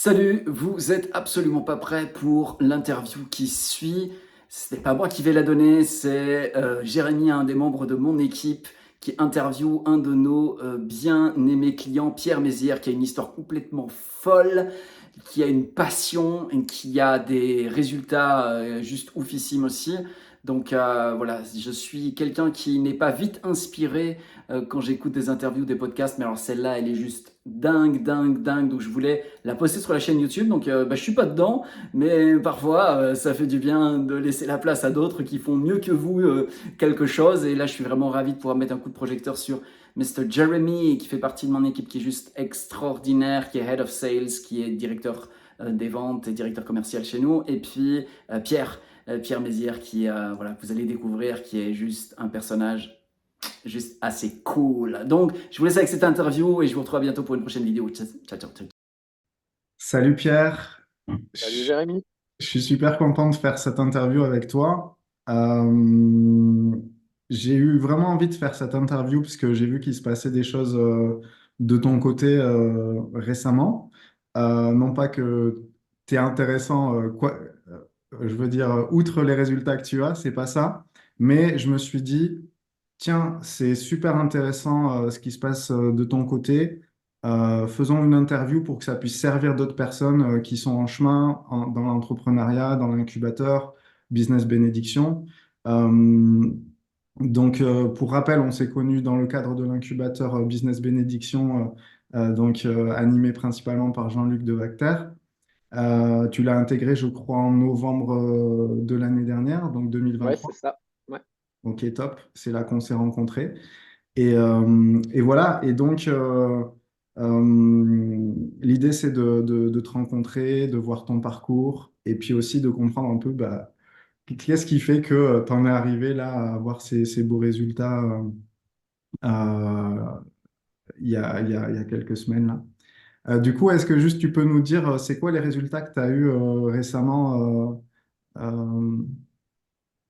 Salut, vous êtes absolument pas prêts pour l'interview qui suit. Ce n'est pas moi qui vais la donner, c'est Jérémy, un des membres de mon équipe, qui interviewe un de nos bien-aimés clients, Pierre Mézières, qui a une histoire complètement folle, qui a une passion et qui a des résultats juste oufissimes aussi. Donc voilà, je suis quelqu'un qui n'est pas vite inspiré quand j'écoute des interviews, des podcasts, mais alors celle-là, elle est juste dingue, dingue, dingue. Donc je voulais la poster sur la chaîne YouTube. Donc je suis pas dedans, mais parfois ça fait du bien de laisser la place à d'autres qui font mieux que vous quelque chose. Et là, je suis vraiment ravi de pouvoir mettre un coup de projecteur sur Mr. Jeremy, qui fait partie de mon équipe, qui est juste extraordinaire, qui est Head of Sales, qui est directeur des ventes et directeur commercial chez nous. Et puis Pierre Mézières, qui voilà, que vous allez découvrir, qui est juste un personnage juste assez cool. Donc, je vous laisse avec cette interview et je vous retrouve à bientôt pour une prochaine vidéo. Ciao, ciao, ciao. Salut Pierre, Salut je, Jérémy. je suis super content de faire cette interview avec toi. Euh, j'ai eu vraiment envie de faire cette interview parce que j'ai vu qu'il se passait des choses de ton côté récemment. Non pas que tu es intéressant, je veux dire, outre les résultats que tu as, c'est pas ça, mais je me suis dit, tiens, c'est super intéressant ce qui se passe de ton côté. Faisons une interview pour que ça puisse servir d'autres personnes qui sont en chemin dans l'entrepreneuriat, dans l'incubateur, Business Bénédiction. Euh, pour rappel, on s'est connus dans le cadre de l'incubateur Business Bénédiction, animé principalement par Jean-Luc Devacter. Tu l'as intégré, je crois, en novembre de l'année dernière, donc Ouais, c'est 2023. ça. Ouais. Ok, top. C'est là qu'on s'est rencontrés. Et voilà, l'idée c'est de te rencontrer, de voir ton parcours et puis aussi de comprendre un peu qu'est-ce qui fait que tu en es arrivé là à avoir ces beaux résultats euh, il y a quelques semaines là. Du coup, est-ce que juste tu peux nous dire c'est quoi les résultats que tu as eu récemment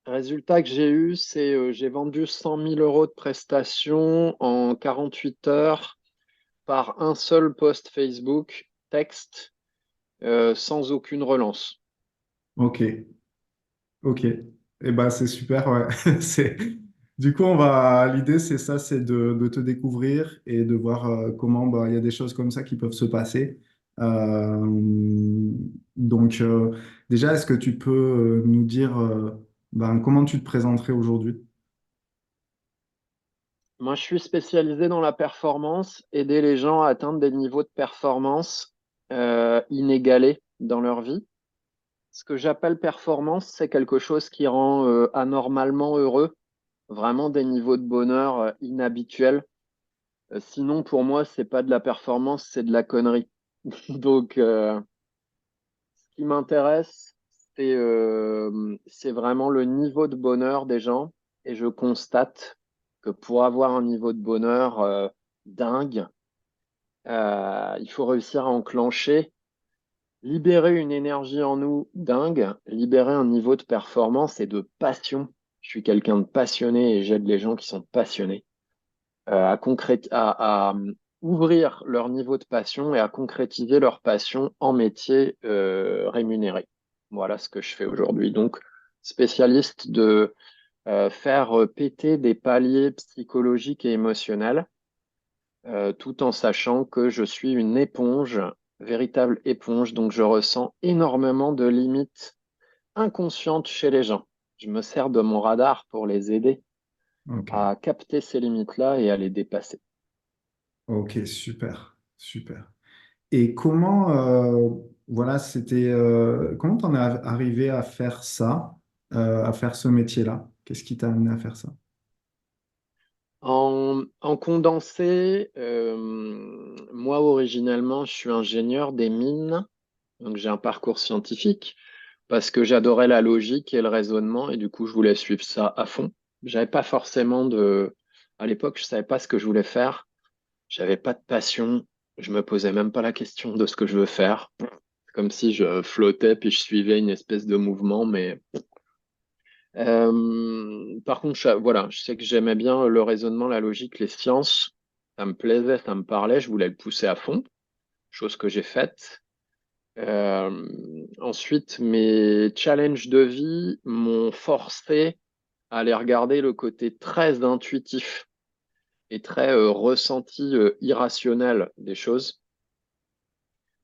Résultat que j'ai eu, c'est j'ai vendu 100 000 euros de prestations en 48 heures par un seul post Facebook, texte, sans aucune relance. Ok, ok. Eh ben, c'est super, ouais. C'est... Du coup, l'idée, c'est ça, c'est de te découvrir et de voir comment il y a des choses comme ça qui peuvent se passer. Euh, donc, déjà, est-ce que tu peux nous dire comment tu te présenterais aujourd'hui? Moi, je suis spécialisé dans la performance, aider les gens à atteindre des niveaux de performance inégalés dans leur vie. Ce que j'appelle performance, c'est quelque chose qui rend anormalement heureux, vraiment des niveaux de bonheur inhabituels. Sinon, pour moi, c'est pas de la performance, c'est de la connerie. Donc, ce qui m'intéresse, c'est vraiment le niveau de bonheur des gens. Et je constate que pour avoir un niveau de bonheur dingue, il faut réussir à enclencher, libérer une énergie en nous dingue, libérer un niveau de performance et de passion. Je suis quelqu'un de passionné et j'aide les gens qui sont passionnés. À ouvrir leur niveau de passion et à concrétiser leur passion en métier rémunéré. Voilà ce que je fais aujourd'hui. Donc, spécialiste de faire péter des paliers psychologiques et émotionnels, tout en sachant que je suis une éponge, véritable éponge. Donc, je ressens énormément de limites inconscientes chez les gens. Je me sers de mon radar pour les aider Ok, à capter ces limites-là et à les dépasser. ok, super, super. Et comment, comment t'en es arrivé à faire ça, à faire ce métier-là? Qu'est-ce qui t'a amené à faire ça? En condensé, moi originellement, je suis ingénieur des mines, donc j'ai un parcours scientifique parce que j'adorais la logique et le raisonnement et du coup, je voulais suivre ça à fond. J'avais pas forcément à l'époque, je savais pas ce que je voulais faire, j'avais pas de passion, je me posais même pas la question de ce que je veux faire. Comme si je flottais puis je suivais une espèce de mouvement, mais par contre, voilà, je sais que j'aimais bien le raisonnement, la logique, les sciences. Ça me plaisait, ça me parlait, je voulais le pousser à fond, chose que j'ai faite. Ensuite, mes challenges de vie m'ont forcé à aller regarder le côté très intuitif et très ressenti irrationnel des choses.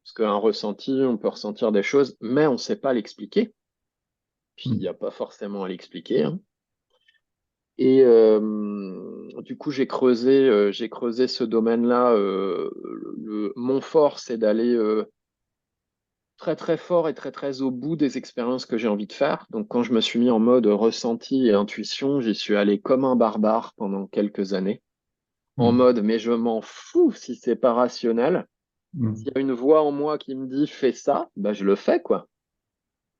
Parce qu'un ressenti, on peut ressentir des choses, mais on ne sait pas l'expliquer. Puis il n'y Mm. a pas forcément à l'expliquer, hein. Et du coup, j'ai creusé ce domaine-là. Mon fort, c'est d'aller très très fort et très très au bout des expériences que j'ai envie de faire. Donc, quand je me suis mis en mode ressenti et intuition, j'y suis allé comme un barbare pendant quelques années, en Mm. mode mais je m'en fous si c'est pas rationnel. S'il Mm. y a une voix en moi qui me dit fais ça, bah je le fais quoi.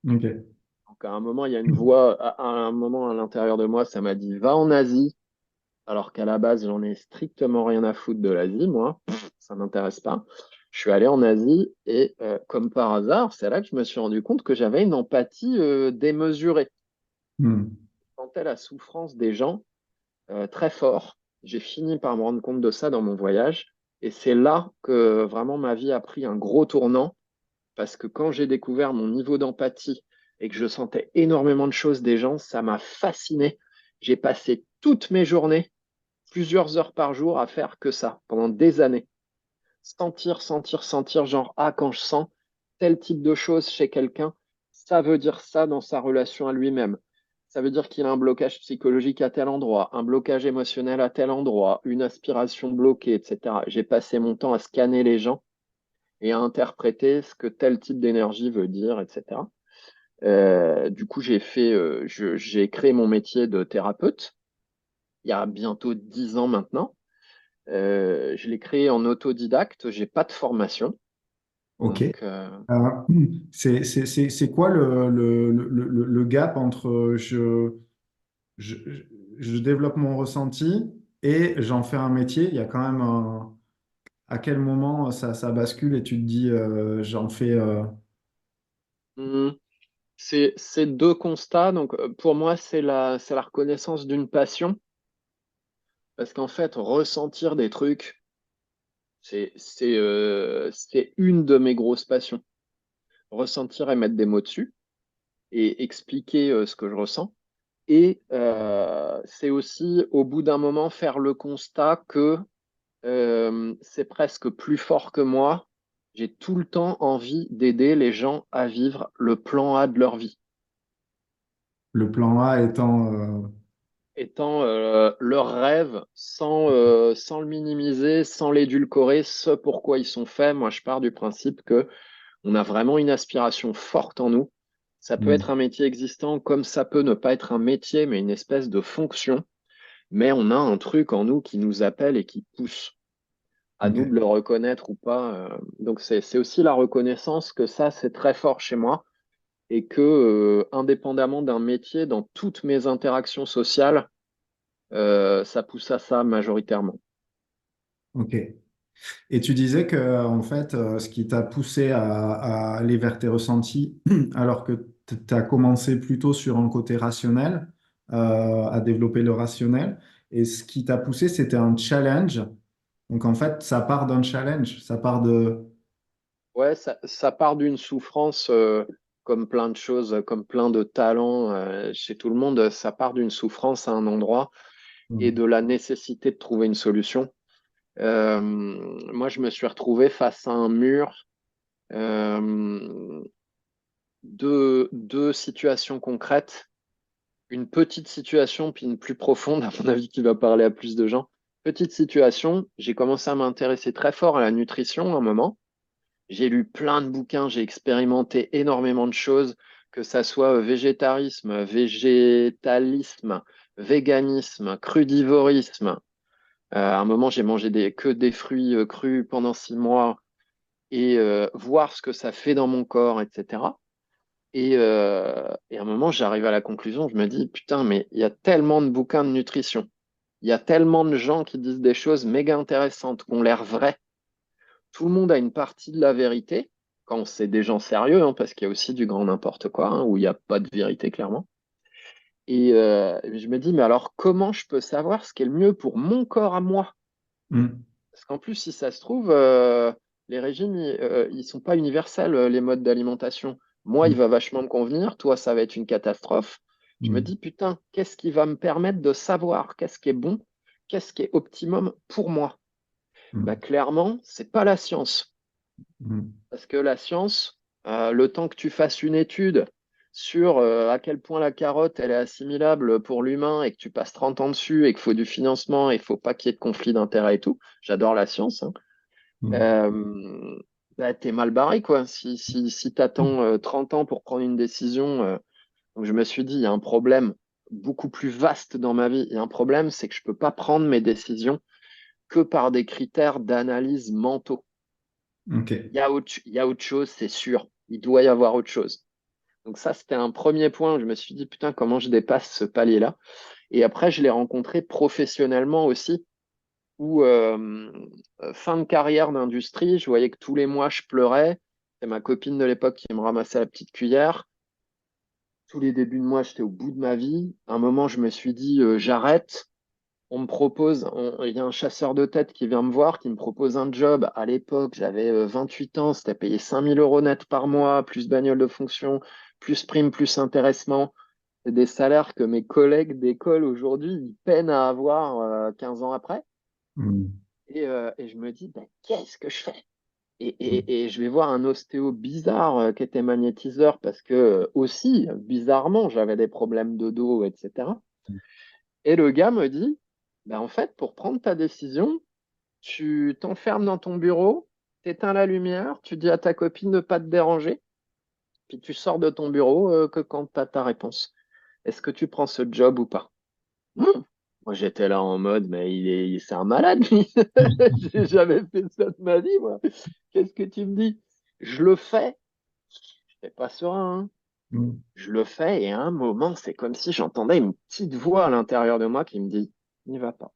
Ok. Donc à un moment, il y a une voix, à un moment à l'intérieur de moi, ça m'a dit va en Asie, alors qu'à la base, j'en ai strictement rien à foutre de l'Asie, moi. Ça m'intéresse pas. Je suis allé en Asie et comme par hasard, c'est là que je me suis rendu compte que j'avais une empathie démesurée. Mm. Je sentais la souffrance des gens très fort. J'ai fini par me rendre compte de ça dans mon voyage. Et c'est là que vraiment ma vie a pris un gros tournant parce que quand j'ai découvert mon niveau d'empathie et que je sentais énormément de choses des gens, ça m'a fasciné. J'ai passé toutes mes journées, plusieurs heures par jour, à faire que ça pendant des années. Sentir, sentir, sentir, genre, ah, quand je sens tel type de choses chez quelqu'un, ça veut dire ça dans sa relation à lui-même. Ça veut dire qu'il a un blocage psychologique à tel endroit, un blocage émotionnel à tel endroit, une aspiration bloquée, etc. J'ai passé mon temps à scanner les gens et à interpréter ce que tel type d'énergie veut dire, etc. Du coup, j'ai créé mon métier de thérapeute il y a bientôt 10 ans maintenant. Je l'ai créé en autodidacte, j'ai pas de formation. Ok. Donc, Euh, c'est quoi le gap entre je, je développe mon ressenti et j'en fais un métier? Il y a quand même à quel moment ça bascule et tu te dis j'en fais. hmm, c'est deux constats. Donc, pour moi, c'est la reconnaissance d'une passion. Parce qu'en fait, ressentir des trucs, c'est une de mes grosses passions. Ressentir et mettre des mots dessus et expliquer ce que je ressens. Et c'est aussi, au bout d'un moment, faire le constat que c'est presque plus fort que moi. J'ai tout le temps envie d'aider les gens à vivre le plan A de leur vie, Le plan A étant. étant leur rêve sans le minimiser, sans l'édulcorer, ce pourquoi ils sont faits. Moi, je pars du principe que on a vraiment une aspiration forte en nous. Ça peut Hmm. être un métier existant comme ça peut ne pas être un métier, mais une espèce de fonction. Mais on a un truc en nous qui nous appelle et qui pousse. À nous de Ok. le reconnaître ou pas. Donc c'est aussi la reconnaissance que ça, c'est très fort chez moi et que, indépendamment d'un métier, dans toutes mes interactions sociales, ça pousse à ça majoritairement. Ok. Et tu disais que en fait, ce qui t'a poussé à aller vers tes ressentis, alors que tu as commencé plutôt sur un côté rationnel, à développer le rationnel, et ce qui t'a poussé, c'était un challenge. Donc en fait, ça part d'un challenge, ça part de. Ouais, ça part d'une souffrance, comme plein de choses, comme plein de talents chez tout le monde, ça part d'une souffrance à un endroit et Hmm. de la nécessité de trouver une solution. Moi, je me suis retrouvé face à un mur. Euh, deux situations concrètes, une petite situation puis une plus profonde, à mon avis, qui va parler à plus de gens. Petite situation, j'ai commencé à m'intéresser très fort à la nutrition à un moment. J'ai lu plein de bouquins, j'ai expérimenté énormément de choses, que ça soit végétarisme, végétalisme, véganisme, crudivorisme. À un moment, j'ai mangé que des fruits crus pendant 6 mois et voir ce que ça fait dans mon corps, etc. Et à un moment, j'arrive à la conclusion, je me dis, putain, mais il y a tellement de bouquins de nutrition, il y a tellement de gens qui disent des choses méga intéressantes, qui ont l'air vraies. Tout le monde a une partie de la vérité, quand c'est des gens sérieux, hein, parce qu'il y a aussi du grand n'importe quoi, hein, où il n'y a pas de vérité, clairement. Et je me dis, mais alors comment je peux savoir ce qui est le mieux pour mon corps à moi? Hmm. Parce qu'en plus, si ça se trouve, les régimes, ils sont pas universels, les modes d'alimentation. Moi, il Mm, va vachement me convenir. Toi, ça va être une catastrophe. Je me mm, dis, putain, qu'est-ce qui va me permettre de savoir qu'est-ce qui est bon, qu'est-ce qui est optimum pour moi? Bah, mm, clairement, c'est pas la science. mm, Parce que la science, le temps que tu fasses une étude sur à quel point la carotte elle est assimilable pour l'humain et que tu passes 30 ans dessus et qu'il faut du financement et il faut pas qu'il y ait de conflit d'intérêts et tout, j'adore la science, hein. mm. Euh, Bah, t'es mal barré, quoi. Si tu attends 30 ans pour prendre une décision, donc je me suis dit, il y a un problème beaucoup plus vaste dans ma vie. Il y a un problème, c'est que je peux pas prendre mes décisions que par des critères d'analyse mentaux. Ok. Il y a autre chose, c'est sûr. Il doit y avoir autre chose. Donc ça, c'était un premier point où je me suis dit, putain, comment je dépasse ce palier-là? Et après, je l'ai rencontré professionnellement aussi, où fin de carrière d'industrie, je voyais que tous les mois, je pleurais. C'est ma copine de l'époque qui me ramassait la petite cuillère. Tous les débuts de mois, j'étais au bout de ma vie. À un moment, je me suis dit, j'arrête. On me propose, il y a un chasseur de tête qui vient me voir, qui me propose un job. À l'époque, j'avais 28 ans, c'était payé 5 000 € net par mois, plus bagnole de fonction, plus prime, plus intéressement. C'est des salaires que mes collègues d'école aujourd'hui, ils peinent à avoir 15 ans après. Mm, Et je me dis, ben, qu'est-ce que je fais? mm, Et je vais voir un ostéo bizarre qui était magnétiseur parce que aussi, bizarrement, j'avais des problèmes de dos, etc. Et le gars me dit, ben, en fait, pour prendre ta décision, tu t'enfermes dans ton bureau, t'éteins la lumière, tu dis à ta copine de ne pas te déranger, puis tu sors de ton bureau que quand tu as ta réponse. Est-ce que tu prends ce job ou pas? Hmm. Moi, j'étais là en mode, mais c'est un malade, lui. J'ai jamais fait ça de ma vie, moi. Qu'est-ce que tu me dis? Je le fais, je n'étais pas serein, hein. mm. Je le fais et à un moment, c'est comme si j'entendais une petite voix à l'intérieur de moi qui me dit, n'y va pas.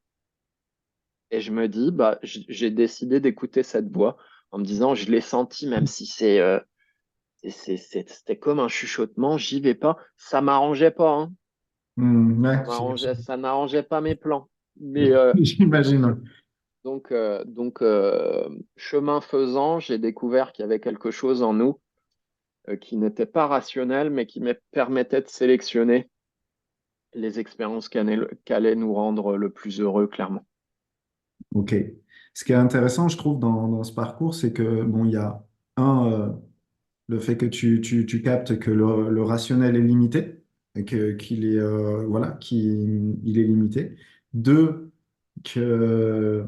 Et je me dis, bah, j'ai décidé d'écouter cette voix en me disant, je l'ai senti, même si c'était comme un chuchotement, j'y vais pas. Ça m'arrangeait pas, hein. Ouais, Ça n'arrangeait pas mes plans. Mais j'imagine. Ouais. chemin faisant, j'ai découvert qu'il y avait quelque chose en nous qui n'était pas rationnel, mais qui me permettait de sélectionner les expériences qui allaient nous rendre le plus heureux, clairement. Ok. Ce qui est intéressant, je trouve, dans ce parcours, c'est que, bon, il y a le fait que tu captes que le rationnel est limité, et qu'il est, voilà, qu'il est limité. Deux, que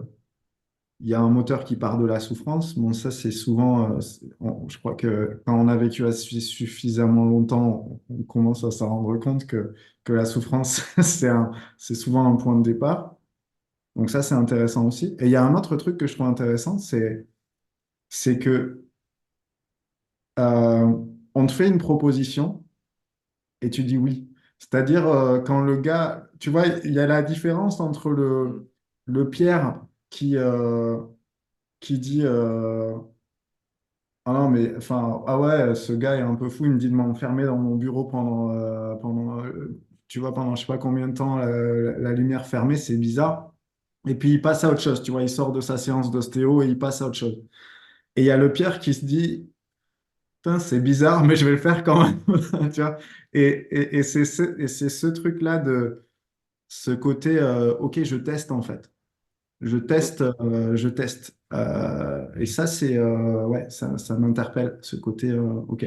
il y a un moteur qui part de la souffrance. Bon, ça, c'est souvent, je crois que quand on a vécu suffisamment longtemps, on commence à s'en rendre compte que la souffrance, c'est souvent un point de départ. Donc ça, c'est intéressant aussi. Et il y a un autre truc que je trouve intéressant, c'est que euh, on te fait une proposition et tu dis oui. C'est-à-dire quand le gars, tu vois, il y a la différence entre Mm. le Pierre qui dit ah non, mais enfin, ah ouais, ce gars est un peu fou, il me dit de m'enfermer dans mon bureau tu vois, pendant je sais pas combien de temps, la lumière fermée, c'est bizarre. Et puis il passe à autre chose, tu vois, il sort de sa séance d'ostéo et il passe à autre chose. Et il y a le Pierre qui se dit, putain, c'est bizarre, mais je vais le faire quand même, tu vois. Et c'est ce truc-là de ce côté, ok, je teste en fait. Je Mm. teste, je teste. Et ça, ouais, ça m'interpelle, ce côté, ok,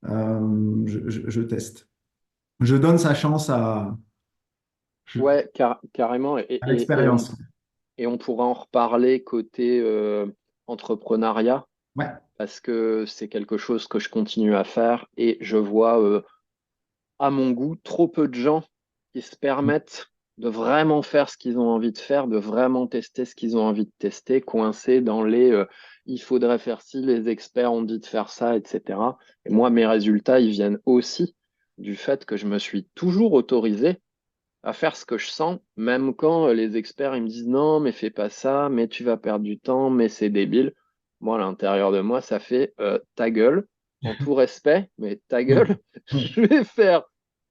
je teste. Je donne sa chance Ouais, carrément. Et, à et, et on, l'expérience. et on pourra en reparler côté entrepreneuriat, Ouais. parce que c'est quelque chose que je continue à faire et je vois, à mon goût, trop peu de gens qui se permettent de vraiment faire ce qu'ils ont envie de faire, de vraiment tester ce qu'ils ont envie de tester, coincés dans les il faudrait faire ci, les experts ont dit de faire ça, etc. Et moi, mes résultats, ils viennent aussi du fait que je me suis toujours autorisé à faire ce que je sens, même quand les experts ils me disent non, mais fais pas ça, mais tu vas perdre du temps, mais c'est débile. Moi, à l'intérieur de moi, ça fait ta gueule, en tout respect, mais ta gueule, je vais faire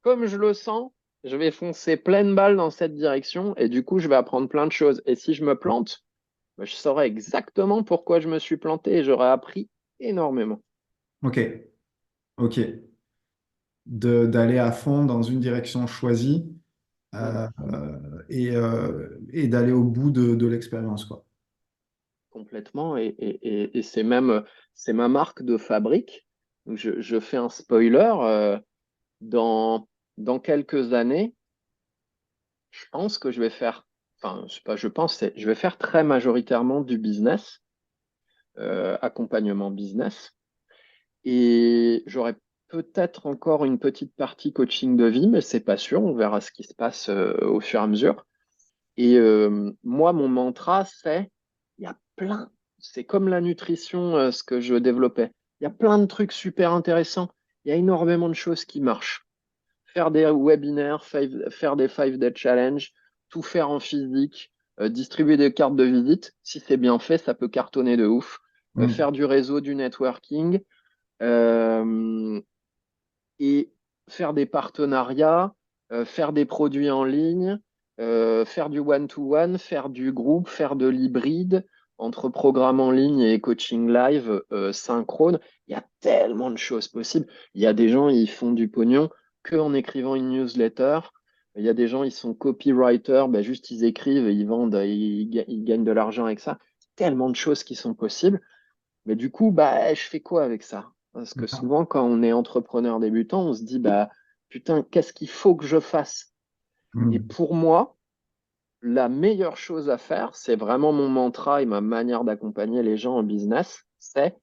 comme je le sens, je vais foncer pleine balle dans cette direction et du coup, je vais apprendre plein de choses. Et si je me plante, bah, je saurais exactement pourquoi je me suis planté et j'aurais appris énormément. Ok, ok. D'aller à fond dans une direction choisie Mm. et d'aller au bout de l'expérience, quoi. Complètement. Et c'est ma marque de fabrique. Donc, je fais un spoiler. Dans, dans quelques années, je pense que je vais faire, enfin, c'est pas je pense, je vais faire très majoritairement du business, accompagnement business. Et j'aurai peut-être encore une petite partie coaching de vie, mais c'est pas sûr. On verra ce qui se passe au fur et à mesure. Et moi, mon mantra, c'est il y a plein, c'est comme la nutrition, ce que je développais. Il y a plein de trucs super intéressants. Il y a énormément de choses qui marchent. Faire des webinaires, faire des 5 Day Challenge, tout faire en physique, distribuer des cartes de visite. Si c'est bien fait, ça peut cartonner de ouf. Mm. Faire du réseau, du networking. Euh, et faire des partenariats, faire des produits en ligne, faire du one-to-one, faire du groupe, faire de l'hybride entre programme en ligne et coaching live synchrone. Il y a tellement de choses possibles. Il y a des gens, ils font du pognon que en écrivant une newsletter. Il y a des gens, ils sont copywriters, ben juste ils écrivent, et ils vendent, ils gagnent de l'argent avec ça. Tellement de choses qui sont possibles. Mais du coup, bah, je fais quoi avec ça? Parce que souvent, quand on est entrepreneur débutant, on se dit, bah, putain, qu'est-ce qu'il faut que je fasse? Et Mm. pour moi, la meilleure chose à faire, c'est vraiment mon mantra et ma manière d'accompagner les gens en business, c'est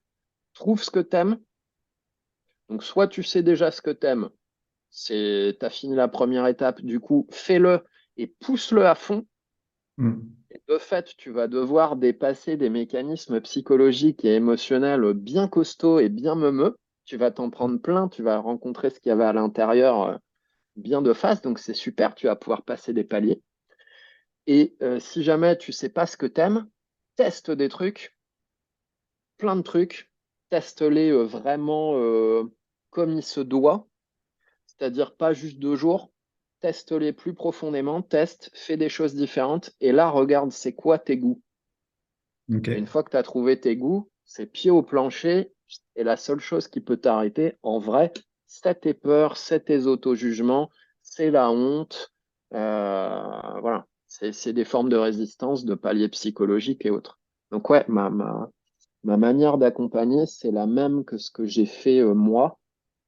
trouve ce que t'aimes. Donc, soit tu sais déjà ce que t'aimes, t'as fini la première étape, du coup, fais-le et pousse-le à fond. Mm. Et de fait, tu vas devoir dépasser des mécanismes psychologiques et émotionnels bien costauds et bien meumeux. Tu vas t'en prendre plein, tu vas rencontrer ce qu'il y avait à l'intérieur bien de face, donc c'est super, tu vas pouvoir passer des paliers. Et si jamais tu sais pas ce que t'aimes, teste des trucs, plein de trucs, teste-les vraiment comme il se doit, c'est-à-dire pas juste 2 jours, teste-les plus profondément, teste, fais des choses différentes, et là, regarde, c'est quoi tes goûts. Ok. Et une fois que tu as trouvé tes goûts, c'est pied au plancher. Et la seule chose qui peut t'arrêter, en vrai, c'est tes peurs, c'est tes auto-jugements, c'est la honte. Voilà, c'est des formes de résistance, de paliers psychologiques et autres. Donc ouais, ma manière d'accompagner, c'est la même que ce que j'ai fait moi.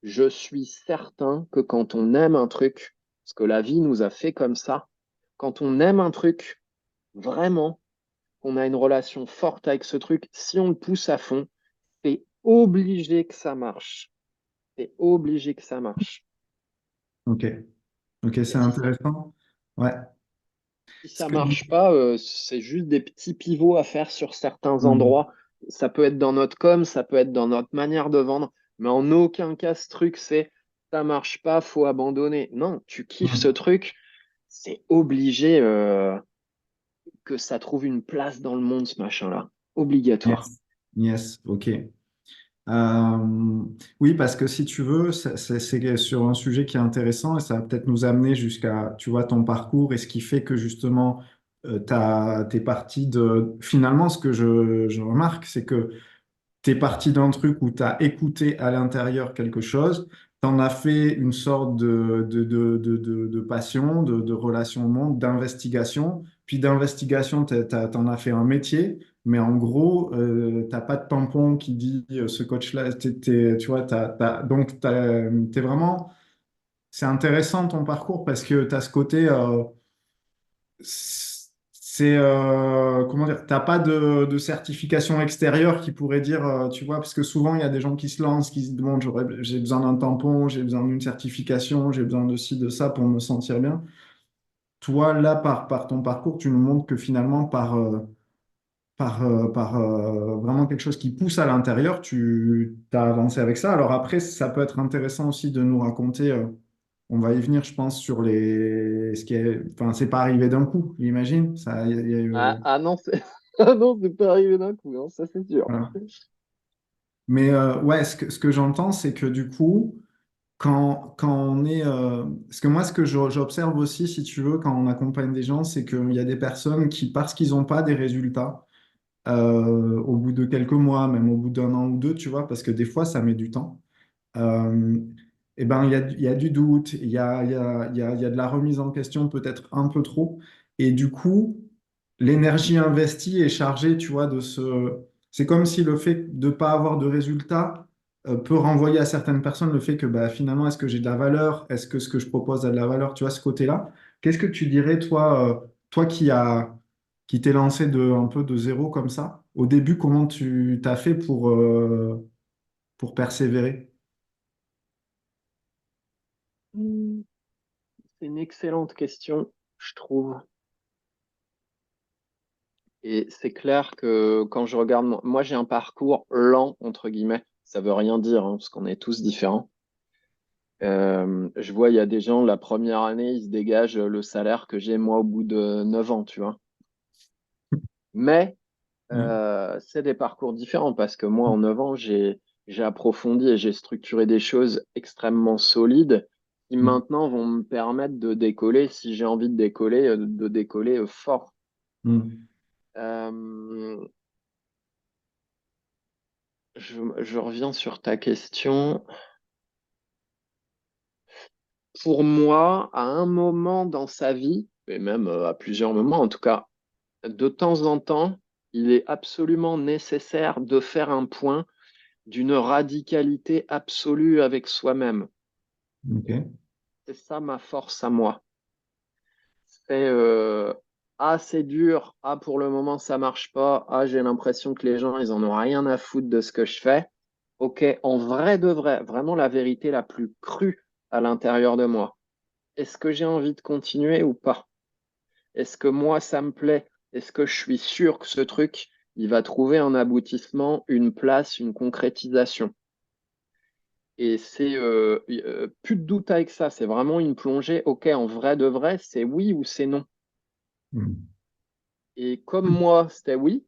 Je suis certain que quand on aime un truc, parce que la vie nous a fait comme ça, quand on aime un truc, vraiment, qu'on a une relation forte avec ce truc, si on le pousse à fond, c'est obligé que ça marche. C'est obligé que ça marche. Ok. Ok, Et c'est intéressant. Ouais. si Ce ça que... marche pas, c'est juste des petits pivots à faire sur certains Mm. endroits. Ça peut être dans notre com, ça peut être dans notre manière de vendre, mais en aucun cas ce truc c'est ça marche pas, faut abandonner. Non, tu kiffes ce Mm. truc, c'est obligé que ça trouve une place dans le monde, ce machin-là. Obligatoire. Yes. Yes. Ok. Oui, parce que si tu veux, c'est sur un sujet qui est intéressant et ça va peut-être nous amener jusqu'à, tu vois, ton parcours et ce qui fait que justement, t'es parti de... Finalement, ce que je remarque, c'est que t'es parti d'un truc où t'as écouté à l'intérieur quelque chose, t'en as fait une sorte de passion, de relation au monde, d'investigation, puis d'investigation, t'en as fait un métier. Mais en gros, t'as pas de tampon qui dit ce coach-là, tu vois, donc t'es vraiment, c'est intéressant ton parcours parce que t'as ce côté, comment dire, t'as pas de certification extérieure qui pourrait dire, tu vois, parce que souvent il y a des gens qui se lancent, qui se demandent, j'ai besoin d'un tampon, j'ai besoin d'une certification, j'ai besoin de ci, de ça pour me sentir bien. Toi, là, par ton parcours, tu nous montres que finalement, par vraiment quelque chose qui pousse à l'intérieur, tu as avancé avec ça. Alors après, ça peut être intéressant aussi de nous raconter, on va y venir, je pense, sur ce qui est, enfin, c'est pas arrivé d'un coup, j'imagine. Ça, il y a eu, Ah non, c'est ah non, c'est pas arrivé d'un coup, hein, ça c'est sûr. voilà. Mais ouais, ce que j'entends, c'est que du coup, quand on est, parce que moi, ce que j'observe aussi, si tu veux, quand on accompagne des gens, c'est qu'il y a des personnes qui, parce qu'ils n'ont pas des résultats, au bout de quelques mois, même au bout d'un an ou deux, tu vois, parce que des fois, ça met du temps. Euh, eh ben, il y a du doute, il y a de la remise en question peut-être un peu trop. Et du coup, l'énergie investie est chargée, tu vois, de ce... C'est comme si le fait de ne pas avoir de résultat peut renvoyer à certaines personnes le fait que bah, finalement, est-ce que j'ai de la valeur? Est-ce que ce que je propose a de la valeur? Tu vois, ce côté-là. Qu'est-ce que tu dirais, toi, toi qui t'es lancé un peu de zéro comme ça? Au début, comment tu t'as fait pour persévérer? Hmm, C'est une excellente question, je trouve. Et c'est clair que quand je regarde, moi j'ai un parcours lent, entre guillemets. Ça veut rien dire, hein, parce qu'on est tous différents. Je vois, il y a des gens, la première année, ils se dégagent le salaire que j'ai moi au bout de 9 ans, tu vois. Mais Mm. c'est des parcours différents parce que moi, en 9 ans, j'ai approfondi et j'ai structuré des choses extrêmement solides qui Mm. maintenant vont me permettre de décoller, si j'ai envie de décoller fort. Mm. Euh, je reviens sur ta question. Pour moi, à un moment dans sa vie, et même à plusieurs moments, en tout cas, de temps en temps, il est absolument nécessaire de faire un point d'une radicalité absolue avec soi-même. Ok. C'est ça ma force à moi. C'est ah, c'est dur, ah, pour le moment, ça marche pas, ah, j'ai l'impression que les gens, ils en ont rien à foutre de ce que je fais. Ok, en vrai de vrai, vraiment la vérité la plus crue à l'intérieur de moi. Est-ce que j'ai envie de continuer ou pas? Est-ce que moi, ça me plaît? Est-ce que je suis sûr que ce truc, il va trouver un aboutissement, une place, une concrétisation? Et c'est plus de doute avec ça. C'est vraiment une plongée. OK, en vrai de vrai, c'est oui ou c'est non. Mm. Et comme moi, c'était oui,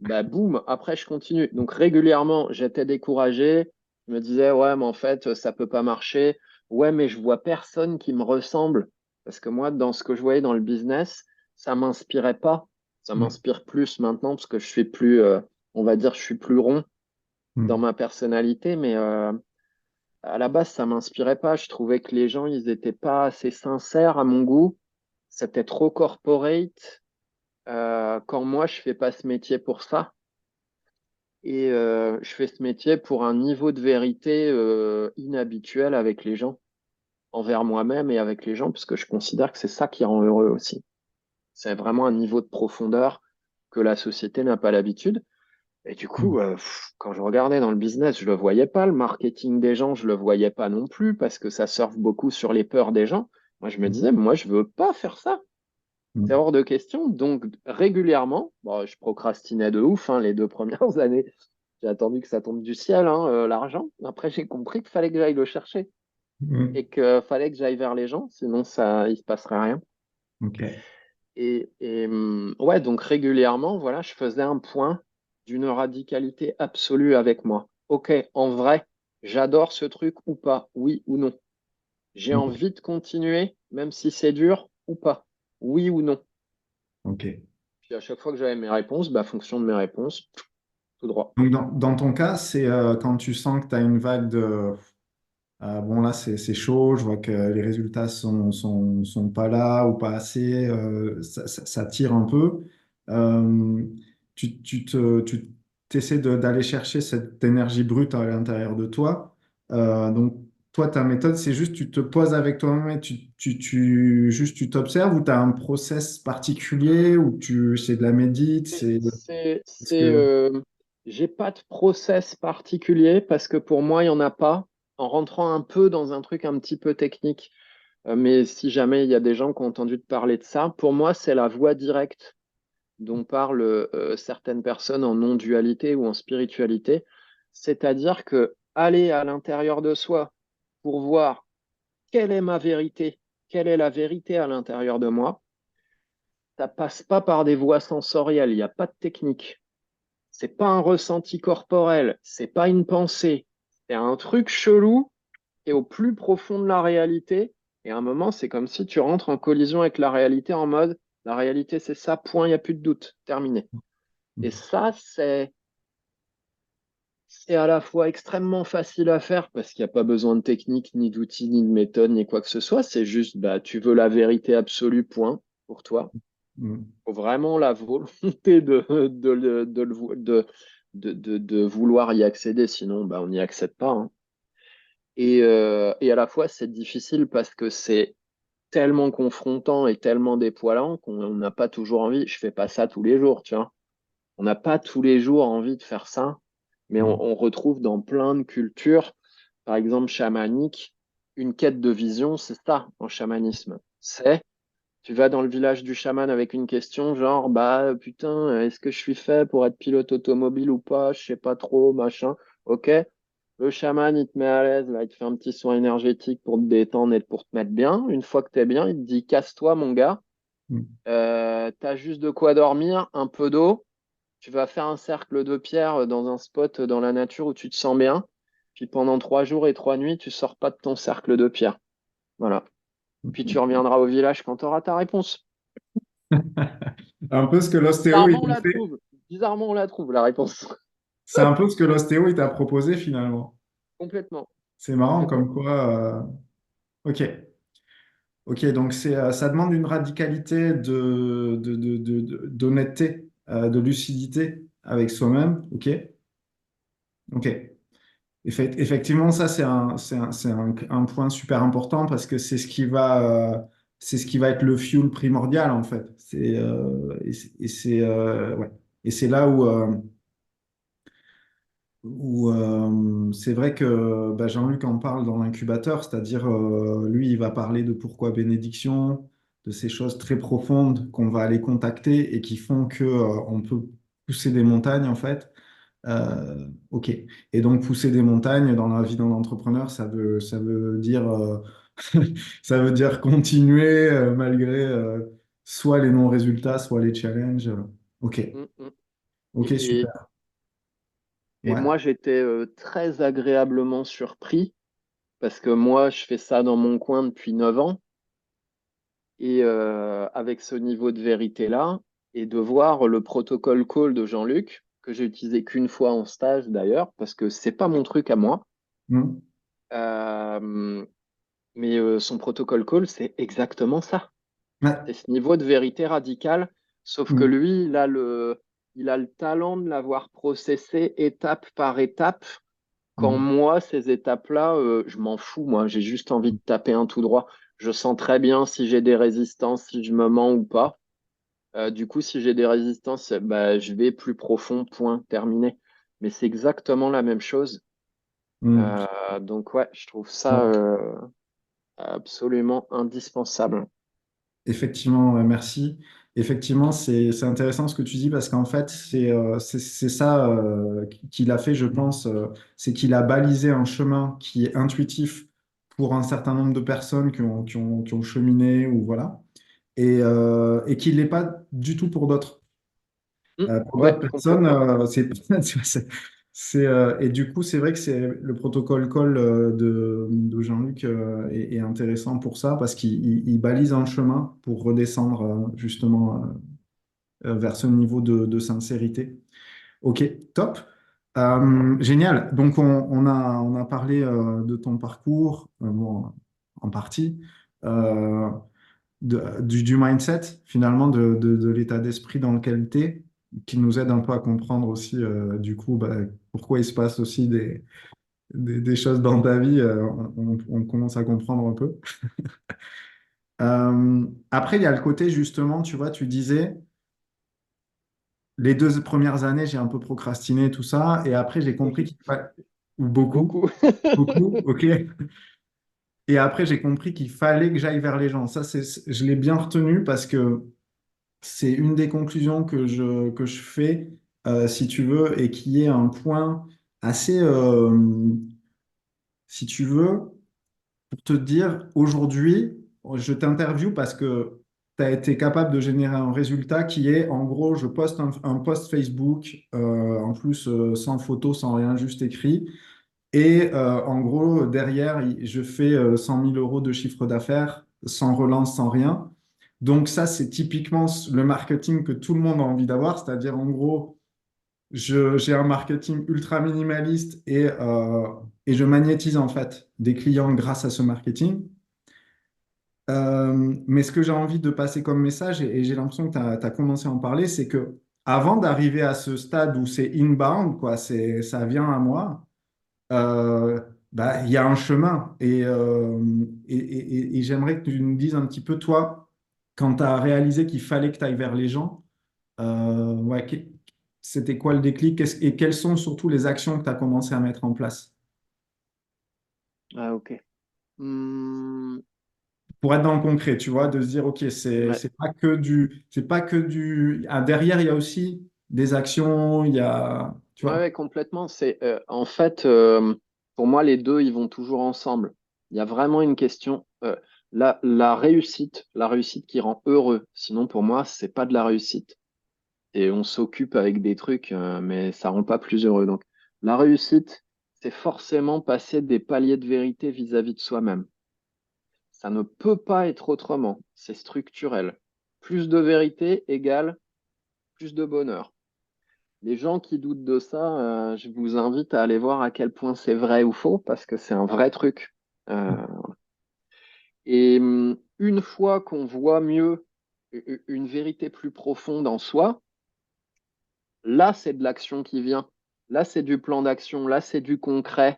bah boum, après je continue. Donc régulièrement, j'étais découragé. Je me disais, ouais, mais en fait, ça peut pas marcher. Ouais, mais je vois personne qui me ressemble. Parce que moi, dans ce que je voyais dans le business, ça m'inspirait pas. Ça Mm. m'inspire plus maintenant parce que je suis plus, on va dire, je suis plus rond dans Mm. ma personnalité. Mais à la base, ça m'inspirait pas. Je trouvais que les gens, ils étaient pas assez sincères à mon goût. C'était trop corporate. Quand moi, je fais pas ce métier pour ça. Et je fais ce métier pour un niveau de vérité inhabituel avec les gens, envers moi-même et avec les gens, parce que je considère que c'est ça qui rend heureux aussi. C'est vraiment un niveau de profondeur que la société n'a pas l'habitude. Et du coup, Mm. quand je regardais dans le business, je le voyais pas. Le marketing des gens, je le voyais pas non plus, parce que ça surfe beaucoup sur les peurs des gens. Moi, je me disais, moi, je veux pas faire ça. C'est Mm. hors de question. Donc, régulièrement, bon, je procrastinais de ouf, hein, les 2 premières années. J'ai attendu que ça tombe du ciel, hein, l'argent. Après, j'ai compris qu'il fallait que j'aille le chercher Mm. et qu'il fallait que j'aille vers les gens, sinon ça, il se passerait rien. Ok. Ouais, donc régulièrement, voilà, je faisais un point d'une radicalité absolue avec moi. Ok, en vrai, j'adore ce truc ou pas, oui ou non. J'ai Ok. envie de continuer, même si c'est dur ou pas, oui ou non. Ok. Puis à chaque fois que j'avais mes réponses, bah, fonction de mes réponses, tout droit. Donc dans ton cas, c'est quand tu sens que tu as une vague de bon là c'est chaud, je vois que les résultats sont pas là ou pas assez, ça tire un peu. Euh, tu essaies d'aller chercher cette énergie brute à l'intérieur de toi. Donc toi ta méthode c'est juste tu te poses avec toi-même et juste tu t'observes ou tu as un process particulier ou c'est de la médite, est-ce C'est, que j'ai pas de process particulier parce que pour moi, il y en a pas. En rentrant un peu dans un truc un petit peu technique, mais si jamais il y a des gens qui ont entendu te parler de ça, pour moi, c'est la voie directe dont parlent certaines personnes en non-dualité ou en spiritualité. C'est-à-dire que aller à l'intérieur de soi pour voir quelle est ma vérité, quelle est la vérité à l'intérieur de moi, ça passe pas par des voies sensorielles, il n'y a pas de technique. C'est pas un ressenti corporel, c'est pas une pensée, c'est un truc chelou et au plus profond de la réalité. Et à un moment, c'est comme si tu rentres en collision avec la réalité en mode, la réalité c'est ça, point, il n'y a plus de doute, terminé. Et ça, c'est à la fois extrêmement facile à faire parce qu'il n'y a pas besoin de technique, ni d'outils, ni de méthode, ni quoi que ce soit. C'est juste, bah, tu veux la vérité absolue, point, pour toi. Mm. Faut vraiment la volonté de vouloir y accéder, sinon bah, on n'y accède pas, hein. Et à la fois, c'est difficile parce que c'est tellement confrontant et tellement dépoilant qu'on n'a pas toujours envie. Je fais pas ça tous les jours, tu vois. On n'a pas tous les jours envie de faire ça, mais Mm. on retrouve dans plein de cultures, par exemple chamanique, une quête de vision, c'est ça en chamanisme. C'est tu vas dans le village du chaman avec une question genre bah putain, est-ce que je suis fait pour être pilote automobile ou pas? Je sais pas trop, machin. Ok. Le chaman, il te met à l'aise, là, il te fait un petit soin énergétique pour te détendre et pour te mettre bien. Une fois que t'es bien, il te dit casse-toi, mon gars. Mm. T'as juste de quoi dormir, un peu d'eau. Tu vas faire un cercle de pierre dans un spot dans la nature où tu te sens bien. Puis pendant 3 jours et 3 nuits, tu sors pas de ton cercle de pierre. Voilà. Puis tu reviendras au village quand tu auras ta réponse. Un peu ce que l'ostéo il Bizarrement, on t'a la fait. trouve. Bizarrement, on la trouve, la réponse. C'est un peu ce que l'ostéo il t'a proposé finalement. Complètement. C'est marrant comme Complètement. quoi. Ok. Ok, donc ça demande une radicalité d'honnêteté, de lucidité avec soi-même. Ok. Ok. Effectivement, ça, c'est un point super important parce que c'est ce qui va être le fuel primordial, en fait. Ouais. Et c'est là où c'est vrai que bah, Jean-Luc en parle dans l'incubateur, c'est-à-dire, lui, il va parler de pourquoi bénédiction, de ces choses très profondes qu'on va aller contacter et qui font que, on peut pousser des montagnes, en fait. Ok. Et donc pousser des montagnes dans la vie d'un entrepreneur, ça veut dire, ça veut dire continuer malgré soit les non-résultats, soit les challenges. Ok. Mm, mm. Ok, Et, et- super. et Ouais. moi, j'étais très agréablement surpris parce que moi, je fais ça dans mon coin depuis 9 ans. Et avec ce niveau de vérité-là, et de voir le protocole call de Jean-Luc, que j'ai utilisé qu'une fois en stage d'ailleurs, parce que c'est pas mon truc à moi. Hmm. Euh, mais son protocole call, c'est exactement ça. Ouais. C'est ce niveau de vérité radicale, sauf que Hmm. lui, il a le talent de l'avoir processé étape par étape. Quand Hmm. moi, ces étapes-là, je m'en fous, moi, j'ai juste envie de taper un tout droit. Je sens très bien si j'ai des résistances, si je me mens ou pas. Du coup, si j'ai des résistances, bah, je vais plus profond, point, terminé. Mais c'est exactement la même chose. Hmm. Donc ouais, je trouve ça Ouais. absolument indispensable. Effectivement, ouais, merci. Effectivement, c'est intéressant ce que tu dis parce qu'en fait, c'est ça qu'il a fait, je pense, c'est qu'il a balisé un chemin qui est intuitif pour un certain nombre de personnes qui ont cheminé ou voilà, et qui ne l'est pas du tout pour d'autres. Pour Ouais, d'autres personnes, complètement. tu vois, et du coup, c'est vrai que c'est le protocole call de Jean-Luc est intéressant pour ça parce qu'il balise un chemin pour redescendre justement vers ce niveau de sincérité. Ok, top. Génial. Donc, on a parlé de ton parcours, bon, en partie, euh, du mindset, finalement, de l'état d'esprit dans lequel tu es, qui nous aide un peu à comprendre aussi, du coup, bah, pourquoi il se passe aussi des choses dans ta vie. On commence à comprendre un peu. Après, il y a le côté, justement, tu vois, tu disais, les 2 premières années, j'ai un peu procrastiné, tout ça, et après, j'ai compris Oui, qu'il fallait, ou beaucoup, beaucoup. beaucoup, ok. Et après, j'ai compris qu'il fallait que j'aille vers les gens. Ça, je l'ai bien retenu parce que c'est une des conclusions que je fais, si tu veux, et qui est un point assez, si tu veux, pour te dire, aujourd'hui, je t'interviewe parce que tu as été capable de générer un résultat qui est, en gros, je poste un post Facebook, en plus, sans photo, sans rien, juste écrit. Et en gros, derrière, je fais 100 000 euros de chiffre d'affaires, sans relance, sans rien. Donc ça, c'est typiquement le marketing que tout le monde a envie d'avoir, c'est-à-dire en gros, j'ai un marketing ultra minimaliste et je magnétise en fait des clients grâce à ce marketing. Mais ce que j'ai envie de passer comme message, et j'ai l'impression que tu as commencé à en parler, c'est que avant d'arriver à ce stade où c'est inbound, quoi, ça vient à moi, bah, il y a un chemin. Et j'aimerais que tu nous dises un petit peu, toi, quand tu as réalisé qu'il fallait que tu ailles vers les gens, ouais, c'était quoi le déclic? Et quelles sont surtout les actions que tu as commencé à mettre en place? Ah, ok. Hmm, Pour être dans le concret, tu vois, de se dire, OK, ouais. c'est pas que du, derrière, il y a aussi des actions, il y a, tu Ouais, vois. ouais, complètement. En fait, pour moi, les deux, ils vont toujours ensemble. Il y a vraiment une question. La réussite qui rend heureux. Sinon, pour moi, c'est pas de la réussite. Et on s'occupe avec des trucs, mais ça rend pas plus heureux. Donc, la réussite, c'est forcément passer des paliers de vérité vis-à-vis de soi-même. Ça ne peut pas être autrement. C'est structurel. Plus de vérité égale plus de bonheur. Les gens qui doutent de ça, je vous invite à aller voir à quel point c'est vrai ou faux, parce que c'est un vrai truc. Euh, et une fois qu'on voit mieux une vérité plus profonde en soi, là, c'est de l'action qui vient. Là, c'est du plan d'action. Là, c'est du concret.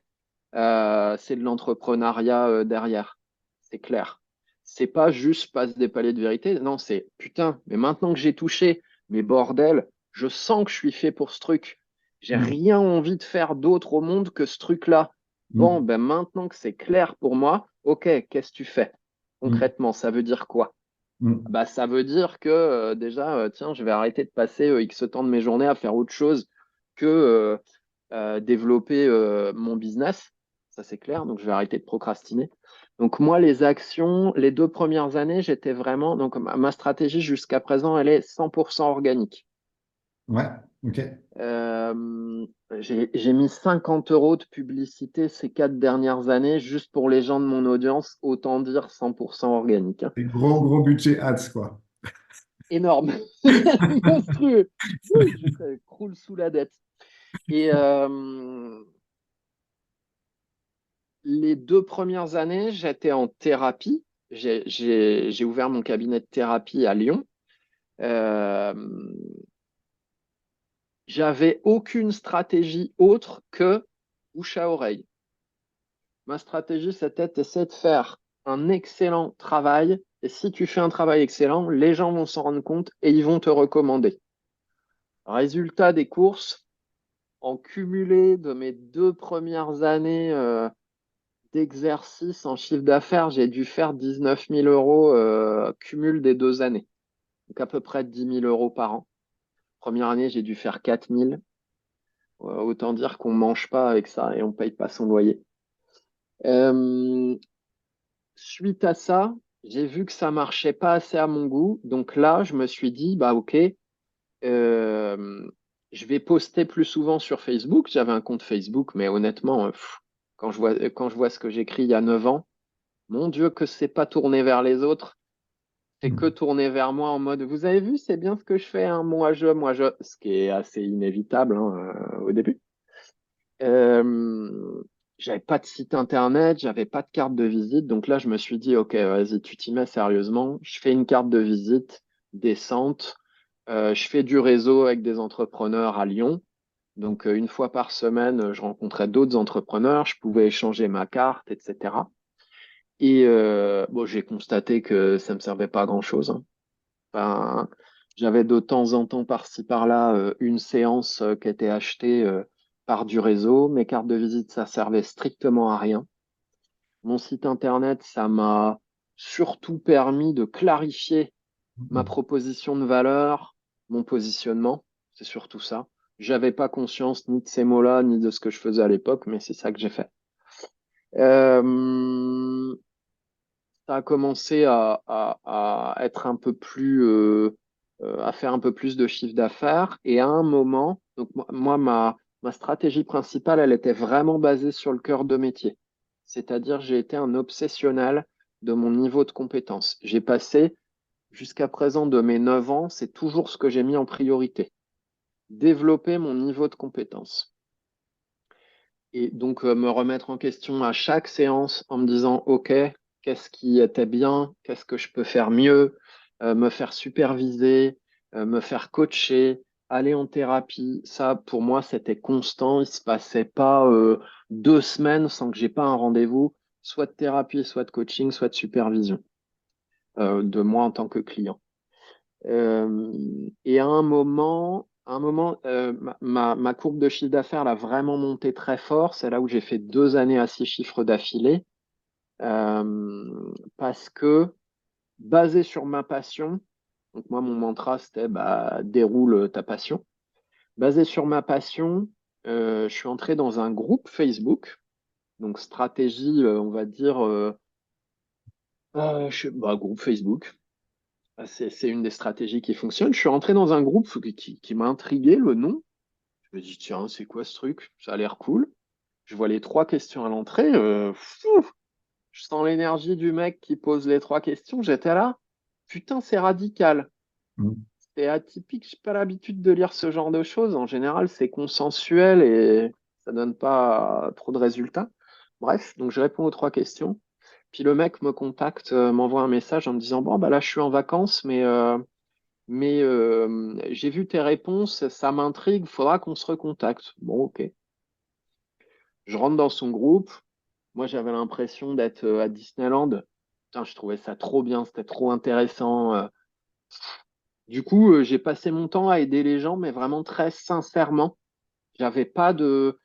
C'est de l'entrepreneuriat derrière. C'est clair. C'est pas juste passe des paliers de vérité. Non, c'est putain, mais maintenant que j'ai touché, mais bordel, je sens que je suis fait pour ce truc. J'ai Mm, rien envie de faire d'autre au monde que ce truc-là. Bon, mm, ben maintenant que c'est clair pour moi, ok, qu'est-ce que tu fais? mm, Concrètement, ça veut dire quoi? mm, Bah, ça veut dire que déjà, tiens, je vais arrêter de passer X temps de mes journées à faire autre chose que développer mon business. Ça, c'est clair. Donc, je vais arrêter de procrastiner. Donc, moi, les actions, les 2 premières années, j'étais vraiment. Donc, ma stratégie jusqu'à présent, elle est 100% organique. ouais, OK. J'ai mis 50 euros de publicité ces 4 dernières années juste pour les gens de mon audience, autant dire 100% organique, hein. Des gros, gros budget ads, quoi. Énorme, monstrueux. Je croule sous la dette. Et les 2 premières années, j'étais en thérapie. J'ai ouvert mon cabinet de thérapie à Lyon. Euh, J'avais aucune stratégie autre que bouche à oreille. Ma stratégie, c'était d'essayer de faire un excellent travail. Et si tu fais un travail excellent, les gens vont s'en rendre compte et ils vont te recommander. Résultat des courses, en cumulé de mes 2 premières années d'exercice en chiffre d'affaires, j'ai dû faire 19 000 euros cumul des 2 années. Donc à peu près 10 000 euros par an. Première année, j'ai dû faire 4 000. Autant dire qu'on ne mange pas avec ça et on ne paye pas son loyer. Euh, Suite à ça, j'ai vu que ça marchait pas assez à mon goût. Donc là, je me suis dit, bah ok, je vais poster plus souvent sur Facebook. J'avais un compte Facebook, mais honnêtement, quand je vois ce que j'écris il y a 9 ans, mon Dieu, que c'est pas tourné vers les autres, c'est que Mm. tourné vers moi en mode, vous avez vu, c'est bien ce que je fais, hein, moi je, ce qui est assez inévitable hein, au début. Euh, J'avais pas de site internet, j'avais pas de carte de visite, donc là je me suis dit, ok, vas-y, tu t'y mets sérieusement. Je fais une carte de visite décente, je fais du réseau avec des entrepreneurs à Lyon. Donc, une fois par semaine, je rencontrais d'autres entrepreneurs, je pouvais échanger ma carte, etc. Et bon, j'ai constaté que ça me servait pas à grand-chose, hein. Enfin, j'avais de temps en temps par-ci par-là une séance qui était achetée par du réseau. Mes cartes de visite, ça servait strictement à rien. Mon site internet, ça m'a surtout permis de clarifier ma proposition de valeur, mon positionnement. C'est surtout ça. J'avais pas conscience ni de ces mots-là, ni de ce que je faisais à l'époque, mais c'est ça que j'ai fait. Euh, Ça a commencé à être un peu plus, à faire un peu plus de chiffre d'affaires. Et à un moment, donc moi, ma stratégie principale, elle était vraiment basée sur le cœur de métier. C'est-à-dire, j'ai été un obsessionnel de mon niveau de compétence. J'ai passé jusqu'à présent de mes 9 ans, c'est toujours ce que j'ai mis en priorité. développer mon niveau de compétence. Et donc, me remettre en question à chaque séance en me disant, OK, qu'est-ce qui était bien? Qu'est-ce que je peux faire mieux? Me faire superviser, me faire coacher, aller en thérapie. Ça, pour moi, c'était constant. Il se passait pas 2 semaines sans que j'ai pas un rendez-vous, soit de thérapie, soit de coaching, soit de supervision de moi en tant que client. Euh, et à un moment, ma courbe de chiffre d'affaires elle a vraiment monté très fort. C'est là où j'ai fait 2 années à 6 chiffres d'affilée. Parce que basé sur ma passion, donc moi mon mantra c'était bah, déroule ta passion. Basé sur ma passion, je suis entré dans un groupe Facebook, donc stratégie, on va dire, groupe Facebook. C'est une des stratégies qui fonctionne. Je suis rentré dans un groupe qui m'a intrigué, le nom. Je me dis, tiens, c'est quoi ce truc? Ça a l'air cool. Je vois les 3 questions à l'entrée. Je sens l'énergie du mec qui pose les 3 questions. J'étais là. Putain, c'est radical. Mm. C'est atypique. J'ai pas l'habitude de lire ce genre de choses. En général, c'est consensuel et ça donne pas trop de résultats. Bref, donc je réponds aux 3 questions. Puis le mec me contacte, m'envoie un message en me disant, bon, bah là, je suis en vacances, mais j'ai vu tes réponses, ça m'intrigue, faudra qu'on se recontacte. Bon, ok. Je rentre dans son groupe. Moi, j'avais l'impression d'être à Disneyland. Putain, je trouvais ça trop bien, c'était trop intéressant. Du coup, j'ai passé mon temps à aider les gens, mais vraiment très sincèrement. Il n'y avait pas de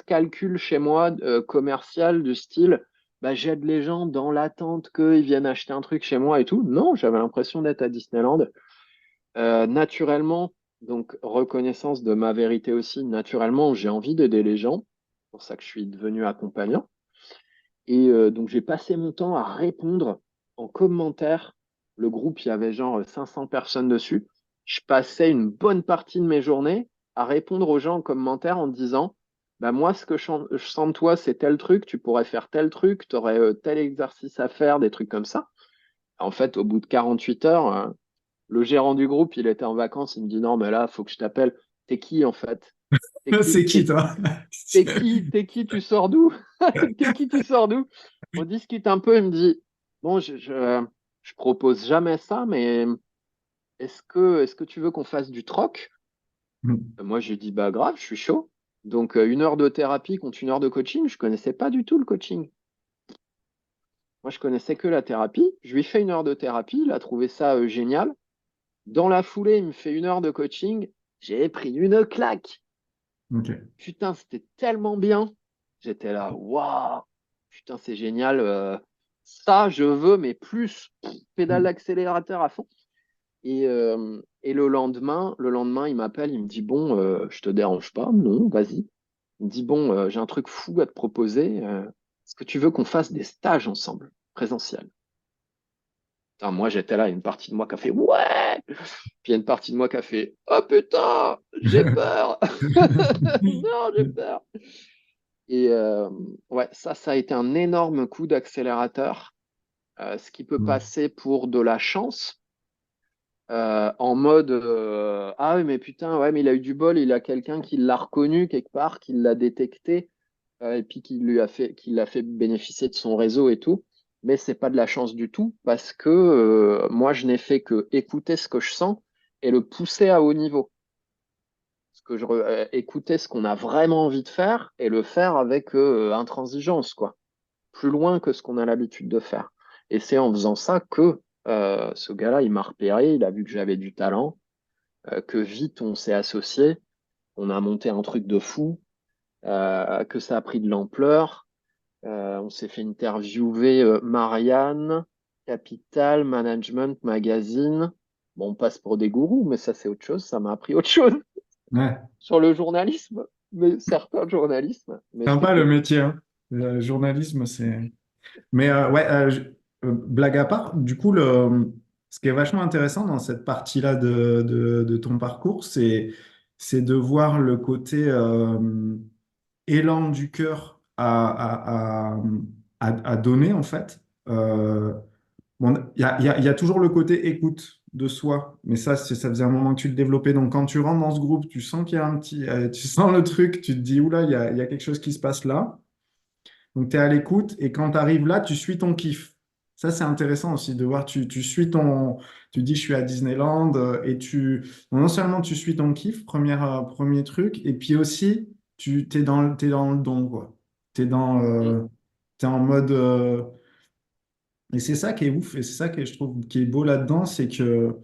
calcul chez moi commercial du style, bah, j'aide les gens dans l'attente qu'ils viennent acheter un truc chez moi et tout. Non, j'avais l'impression d'être à Disneyland. Naturellement, donc reconnaissance de ma vérité aussi, naturellement, j'ai envie d'aider les gens. C'est pour ça que je suis devenu accompagnant. Et donc, j'ai passé mon temps à répondre en commentaire. Le groupe, il y avait genre 500 personnes dessus. Je passais une bonne partie de mes journées à répondre aux gens en commentaire en disant, bah moi, ce que je sens de toi, c'est tel truc, tu pourrais faire tel truc, tu aurais tel exercice à faire, des trucs comme ça. En fait, au bout de 48 heures, le gérant du groupe, il était en vacances, il me dit non, mais là, faut que je t'appelle. T'es qui en fait? T'es qui? C'est qui, toi? T'es qui? Tu sors d'où? T'es qui? Tu sors d'où? On discute un peu, il me dit bon, je propose jamais ça, mais est-ce que tu veux qu'on fasse du troc? Mm. Moi, j'ai dit bah grave, je suis chaud. Donc, 1 heure de thérapie contre 1 heure de coaching, je connaissais pas du tout le coaching. Moi, je connaissais que la thérapie. Je lui ai fait 1 heure de thérapie, il a trouvé ça génial. Dans la foulée, il me fait 1 heure de coaching. J'ai pris une claque. Ok. Putain, c'était tellement bien. J'étais là, waouh, putain, c'est génial. Ça, je veux, mais plus pédale Mm. d'accélérateur à fond. Et le lendemain, il m'appelle, il me dit, bon, je te dérange pas? Non, vas-y. Il me dit, bon, j'ai un truc fou à te proposer. Est-ce que tu veux qu'on fasse des stages ensemble, présentiels? Putain, moi, j'étais là, une partie de moi qui a fait, ouais! Puis il y a une partie de moi qui a fait, oh putain, j'ai peur! Non, j'ai peur! Et ouais, ça a été un énorme coup d'accélérateur, ce qui peut Mm. passer pour de la chance, en mode ah oui, mais putain, ouais, mais il a eu du bol, il a quelqu'un qui l'a reconnu quelque part, qui l'a détecté, et puis qui l'a fait bénéficier de son réseau et tout. Mais c'est pas de la chance du tout, parce que moi, je n'ai fait que écouter ce que je sens et le pousser à haut niveau. Écouter ce qu'on a vraiment envie de faire et le faire avec intransigeance, quoi. Plus loin que ce qu'on a l'habitude de faire. Et c'est en faisant ça que ce gars-là, il m'a repéré, il a vu que j'avais du talent, que vite on s'est associé, on a monté un truc de fou, que ça a pris de l'ampleur. On s'est fait interviewer Marianne, Capital, Management, Magazine. Bon, on passe pour des gourous, mais ça c'est autre chose, ça m'a appris autre chose Ouais. sur le journalisme, mais certains journalisme, mais c'était Sympa le cool. métier, hein. Le journalisme, c'est. Mais ouais, blague à part, du coup, ce qui est vachement intéressant dans cette partie-là de ton parcours, c'est de voir le côté élan du cœur à donner, en fait. Bon, il y a toujours le côté écoute. de soi. Mais ça, ça faisait un moment que tu le développais. Donc, quand tu rentres dans ce groupe, tu sens qu'il y a un petit, tu sens le truc, tu te dis, oula, il y a quelque chose qui se passe là. Donc, tu es à l'écoute et quand tu arrives là, tu suis ton kiff. Ça, c'est intéressant aussi de voir, tu suis ton, tu dis, je suis à Disneyland et non seulement tu suis ton kiff, premier truc, et puis aussi, t'es dans le don, quoi. Mm. T'es en mode, et c'est ça qui est ouf et c'est ça que je trouve qui est beau là-dedans, c'est que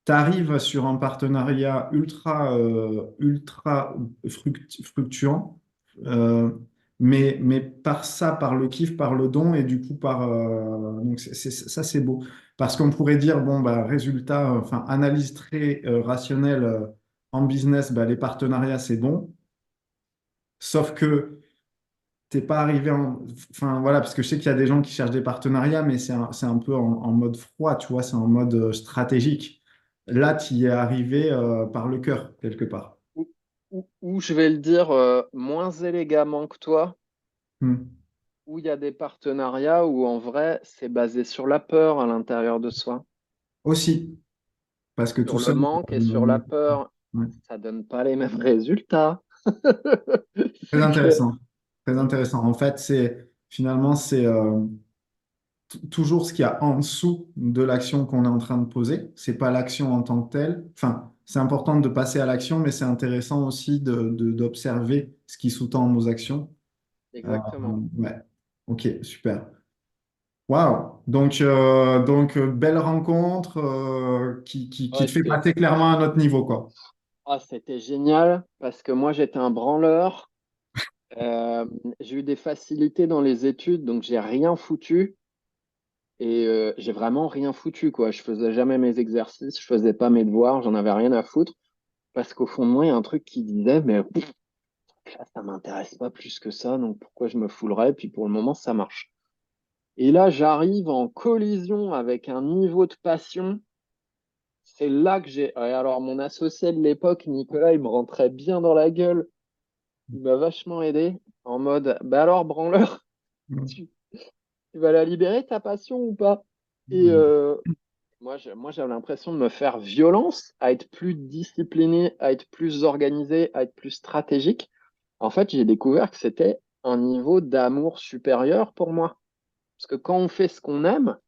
tu arrives sur un partenariat ultra fructuant, euh, mais par ça, par le kiff, par le don, et du coup, donc ça, c'est beau. Parce qu'on pourrait dire, bon, bah, résultat, enfin, analyse très rationnelle en business, bah, les partenariats, c'est bon. Sauf que t'es pas arrivé en. Enfin, voilà, parce que je sais qu'il y a des gens qui cherchent des partenariats, mais c'est un peu en mode froid, tu vois, c'est en mode stratégique. Là, tu y es arrivé par le cœur, quelque part. Ou je vais le dire moins élégamment que toi, Hmm. où il y a des partenariats où en vrai, c'est basé sur la peur à l'intérieur de soi. Aussi, parce que tout Sur le seul. manque et sur la peur, Ouais. ça donne pas les mêmes résultats. Très C'est que intéressant. Très intéressant. En fait, finalement, c'est toujours ce qu'il y a en dessous de l'action qu'on est en train de poser. C'est pas l'action en tant que telle. Enfin, c'est important de passer à l'action, mais c'est intéressant aussi d'observer ce qui sous-tend nos actions. exactement. Ouais. Ok, super. Waouh. Belle rencontre qui Ouais, te fait passer clairement à un autre niveau, quoi. c'était génial parce que moi, j'étais un branleur. Euh, j'ai eu des facilités dans les études, donc j'ai rien foutu. Et j'ai vraiment rien foutu, quoi. Je faisais jamais mes exercices, je faisais pas mes devoirs, j'en avais rien à foutre. Parce qu'au fond de moi, il y a un truc qui disait, mais pff, là, ça m'intéresse pas plus que ça, donc pourquoi je me foulerais? Puis pour le moment, ça marche. Et là, j'arrive en collision avec un niveau de passion. C'est là que j'ai. Ouais, alors, mon associé de l'époque, Nicolas, il me rentrait bien dans la gueule. Il m'a vachement aidé en mode, bah alors, branleur, tu, tu vas la libérer, ta passion ou pas? Et moi, j'avais l'impression de me faire violence, à être plus discipliné, à être plus organisé, à être plus stratégique. En fait, j'ai découvert que c'était un niveau d'amour supérieur pour moi. Parce que quand on fait ce qu'on aime,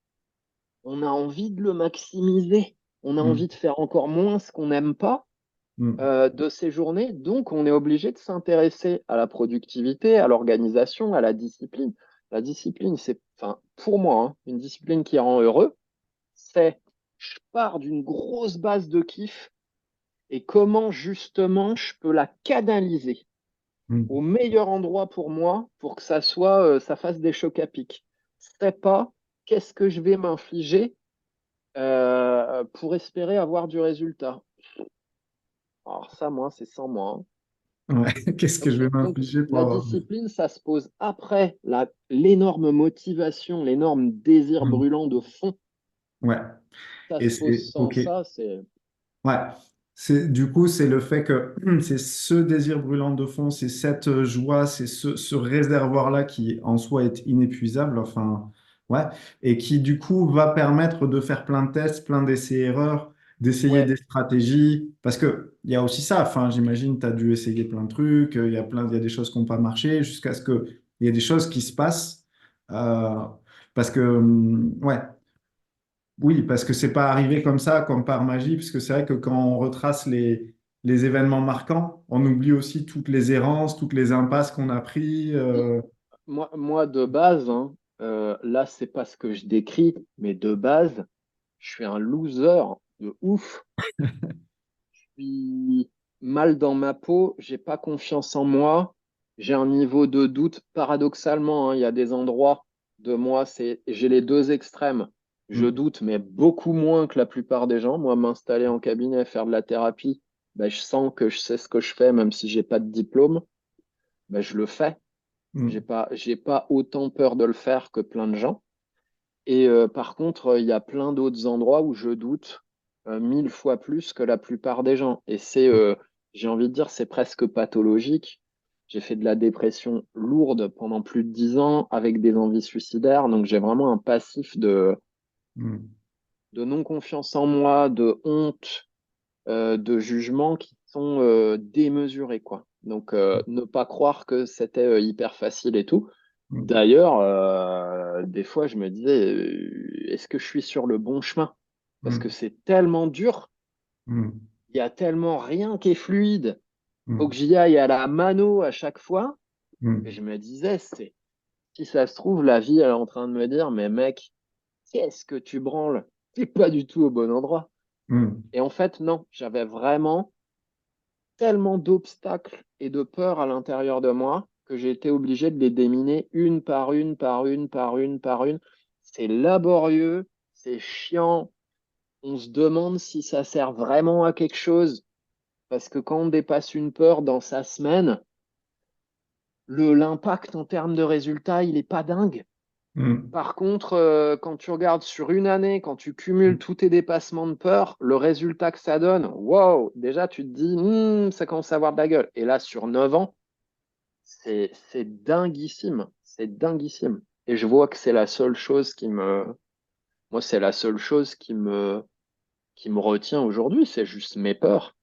on a envie de le maximiser. On a Mm, envie de faire encore moins ce qu'on n'aime pas mm, de ces journées. Donc, on est obligé de s'intéresser à la productivité, à l'organisation, à la discipline. La discipline, c'est, enfin, pour moi, hein, une discipline qui rend heureux, c'est je pars d'une grosse base de kiff et comment justement je peux la canaliser au mm, meilleur endroit pour moi pour que ça soit, ça fasse des chocs à pic. C'est pas qu'est-ce que je vais m'infliger pour espérer avoir du résultat. Alors ça, moi, c'est sans moi, hein. mm. Ouais. Qu'est-ce que je vais Donc, m'infliger pour la avoir. discipline, ça se pose après l'énorme motivation, l'énorme désir Mm. brûlant de fond. Ouais. Ça Et se pose c'est sans OK. ça, c'est Ouais. Du coup, c'est le fait que c'est ce désir brûlant de fond, c'est cette joie, c'est ce réservoir-là qui en soi est inépuisable, enfin, ouais, et qui du coup va permettre de faire plein de tests, plein d'essais-erreurs, d'essayer ouais. des stratégies, parce que il y a aussi ça, enfin, j'imagine, tu as dû essayer plein de trucs, il y a des choses qui n'ont pas marché, jusqu'à ce que il y ait des choses qui se passent, euh, parce que, ouais. Oui, parce que c'est pas arrivé comme ça, comme par magie, parce que c'est vrai que quand on retrace les événements marquants, on oublie aussi toutes les errances, toutes les impasses qu'on a pris. Moi, de base, hein, là, c'est pas ce que je décris, mais de base, je suis un loser de ouf. Je suis mal dans ma peau, j'ai pas confiance en moi, j'ai un niveau de doute. Paradoxalement, hein, il y a des endroits de moi, j'ai les deux extrêmes. Je Mm, doute, mais beaucoup moins que la plupart des gens. Moi, m'installer en cabinet, faire de la thérapie, ben, je sens que je sais ce que je fais, même si j'ai pas de diplôme, ben, je le fais. mm, J'ai pas autant peur de le faire que plein de gens. Et par contre, il y a plein d'autres endroits où je doute 1000 fois plus que la plupart des gens. Et j'ai envie de dire, c'est presque pathologique. J'ai fait de la dépression lourde pendant plus de 10 ans avec des envies suicidaires. Donc j'ai vraiment un passif mm. de non-confiance en moi, de honte, de jugement qui sont démesurés, quoi. Donc, ne pas croire que c'était hyper facile et tout. Mm. D'ailleurs, des fois, je me disais, est-ce que je suis sur le bon chemin? Parce que Mm. c'est tellement dur, Mm. il y a tellement rien qui est fluide. Faut que Mm. j'y aille à la mano à chaque fois. Et Mm. je me disais, si ça se trouve, la vie, elle est en train de me dire, mais mec, qu'est-ce que tu branles? T'es pas du tout au bon endroit. Mm. Et en fait, non, j'avais vraiment tellement d'obstacles et de peurs à l'intérieur de moi que j'ai été obligé de les déminer une par une, par une, par une, par une. C'est laborieux, c'est chiant. On se demande si ça sert vraiment à quelque chose. Parce que quand on dépasse une peur dans sa semaine, l'impact en termes de résultats, il n'est pas dingue. Mm. Par contre, quand tu regardes sur une année, quand tu cumules tous tes dépassements de peur, le résultat que ça donne, wow, déjà tu te dis, ça commence à avoir de la gueule. Et là, sur 9 ans, c'est dinguissime. C'est dinguissime. Et je vois que c'est la seule chose moi, c'est la seule chose qui me retient aujourd'hui, c'est juste mes peurs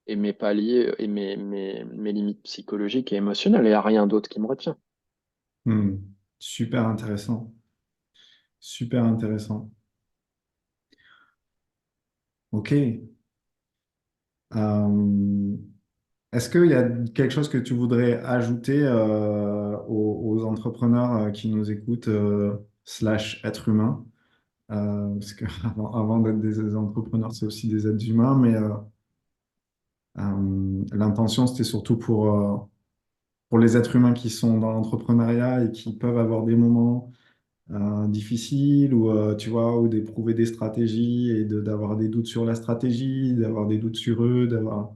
et mes paliers et mes limites psychologiques et émotionnelles. Il n'y a rien d'autre qui me retient. Mm. Super intéressant. Super intéressant. Ok. Euh, Est-ce qu'il y a quelque chose que tu voudrais ajouter aux entrepreneurs qui nous écoutent, slash êtres humains? Parce que avant d'être des entrepreneurs, c'est aussi des êtres humains, mais l'intention, c'était surtout pour les êtres humains qui sont dans l'entrepreneuriat et qui peuvent avoir des moments difficiles ou, tu vois, ou d'éprouver des stratégies et d'avoir des doutes sur la stratégie, d'avoir des doutes sur eux, d'avoir...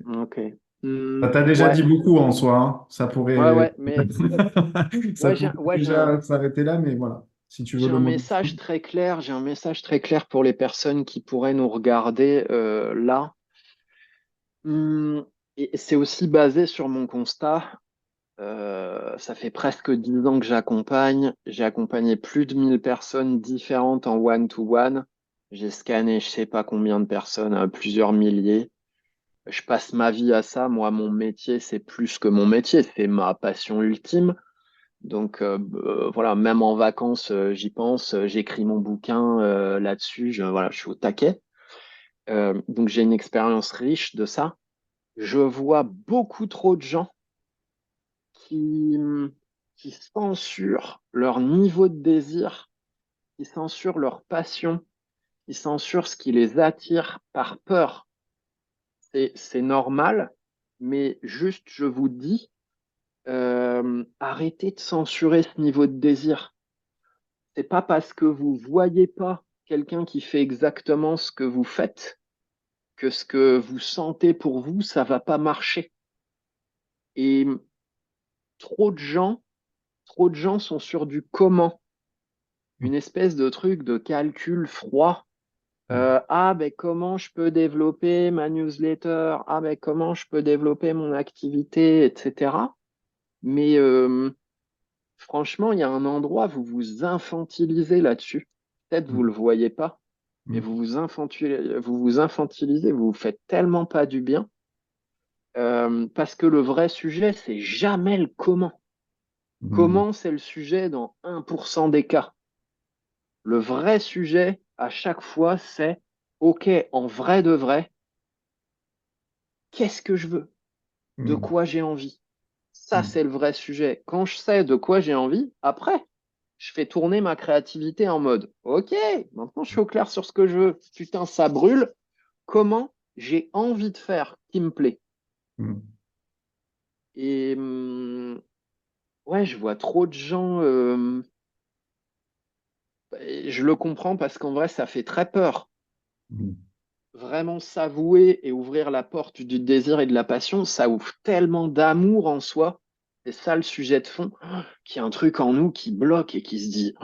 Ok. T'as déjà Ouais, dit beaucoup en soi, hein. Ça ouais, pourrait... ouais, mais Ça ouais, pourrait déjà s'arrêter là, mais voilà, si tu veux j'ai le un modifier. message très clair, j'ai un message très clair pour les personnes qui pourraient nous regarder là. Hum, et c'est aussi basé sur mon constat. Ça fait presque 10 ans que j'accompagne. J'ai accompagné plus de 1000 personnes différentes en one-to-one. J'ai scanné je sais pas combien de personnes, plusieurs milliers. Je passe ma vie à ça. Moi, mon métier, c'est plus que mon métier, c'est ma passion ultime. Donc voilà, même en vacances, j'y pense. J'écris mon bouquin là-dessus. Voilà, je suis au taquet. Donc j'ai une expérience riche de ça. Je vois beaucoup trop de gens qui, qui censurent leur niveau de désir, qui censurent leur passion, qui censurent ce qui les attire par peur. C'est normal, mais juste, je vous dis, arrêtez de censurer ce niveau de désir. C'est pas parce que vous voyez pas quelqu'un qui fait exactement ce que vous faites que ce que vous sentez pour vous, ça va pas marcher. Et trop de gens, trop de gens sont sur du comment, une espèce de truc de calcul froid. Ah, ben comment je peux développer ma newsletter? Ah, ben comment je peux développer mon activité, etc. Mais franchement, il y a un endroit où vous vous infantilisez là-dessus. Peut-être vous le voyez pas, mais vous vous infantilisez, vous vous faites tellement pas du bien. Parce que le vrai sujet, c'est jamais le comment. Comment, c'est le sujet dans 1% des cas. Le vrai sujet, à chaque fois, c'est OK, en vrai de vrai, qu'est-ce que je veux? De quoi j'ai envie? Ça, c'est le vrai sujet. Quand je sais de quoi j'ai envie, après, je fais tourner ma créativité en mode OK, maintenant je suis au clair sur ce que je veux. Putain, ça brûle. Comment j'ai envie de faire qui me plaît? Et ouais, je vois trop de gens. Et je le comprends parce qu'en vrai, ça fait très peur. Vraiment s'avouer et ouvrir la porte du désir et de la passion, ça ouvre tellement d'amour en soi. C'est ça le sujet de fond, qu'il y a un truc en nous qui bloque et qui se dit,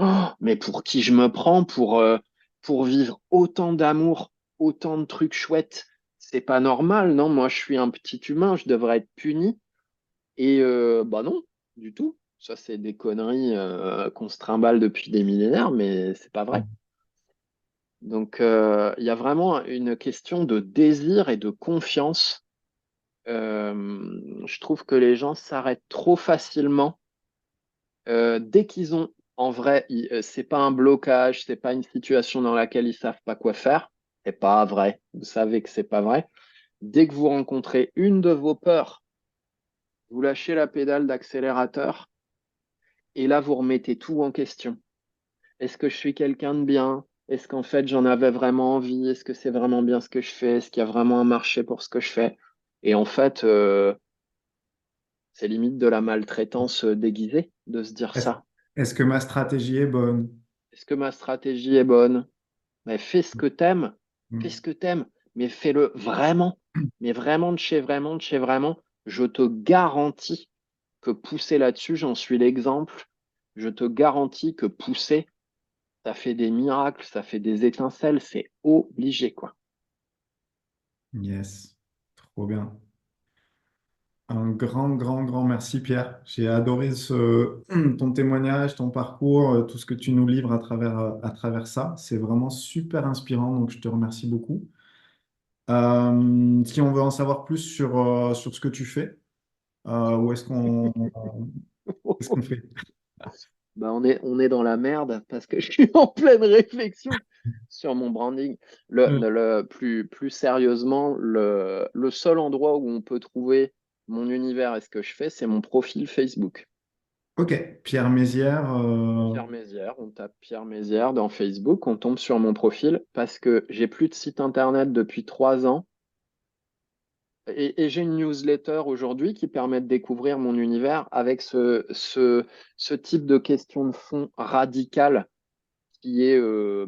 mais pour qui je me prends pour vivre autant d'amour, autant de trucs chouettes? C'est pas normal, non? Moi, je suis un petit humain, je devrais être puni. Et bah non, du tout. Ça, c'est des conneries qu'on se trimballe depuis des millénaires, mais c'est pas vrai. Donc, il y a vraiment une question de désir et de confiance. Je trouve que les gens s'arrêtent trop facilement. Dès qu'ils ont, en vrai, c'est pas un blocage, c'est pas une situation dans laquelle ils savent pas quoi faire. C'est pas vrai. Vous savez que c'est pas vrai. Dès que vous rencontrez une de vos peurs, vous lâchez la pédale d'accélérateur et là, vous remettez tout en question. Est-ce que je suis quelqu'un de bien? Est-ce qu'en fait, j'en avais vraiment envie? Est-ce que c'est vraiment bien ce que je fais? Est-ce qu'il y a vraiment un marché pour ce que je fais? Et en fait, c'est limite de la maltraitance déguisée de se dire Est-ce, ça. est-ce que ma stratégie est bonne? Est-ce que ma stratégie est bonne? Mais fais ce que t'aimes, fais ce Mm. que t'aimes, mais fais-le vraiment. Mais vraiment de chez vraiment, de chez vraiment. Je te garantis que pousser là-dessus, j'en suis l'exemple. Je te garantis que pousser, ça fait des miracles, ça fait des étincelles, c'est obligé, quoi. Yes, trop bien. Un grand, grand, grand merci, Pierre. J'ai adoré ton témoignage, ton parcours, tout ce que tu nous livres à travers ça. C'est vraiment super inspirant, donc je te remercie beaucoup. Si on veut en savoir plus sur ce que tu fais, où est-ce qu'on fait? Bah, on est dans la merde parce que je suis en pleine réflexion sur mon branding. Plus sérieusement, le seul endroit où on peut trouver mon univers et ce que je fais, c'est mon profil Facebook. Ok, Pierre Mézières. Pierre Mézières, on tape Pierre Mézières dans Facebook, on tombe sur mon profil parce que j'ai plus de site internet depuis 3 ans et j'ai une newsletter aujourd'hui qui permet de découvrir mon univers avec ce type de questions de fond radicales qui est voilà,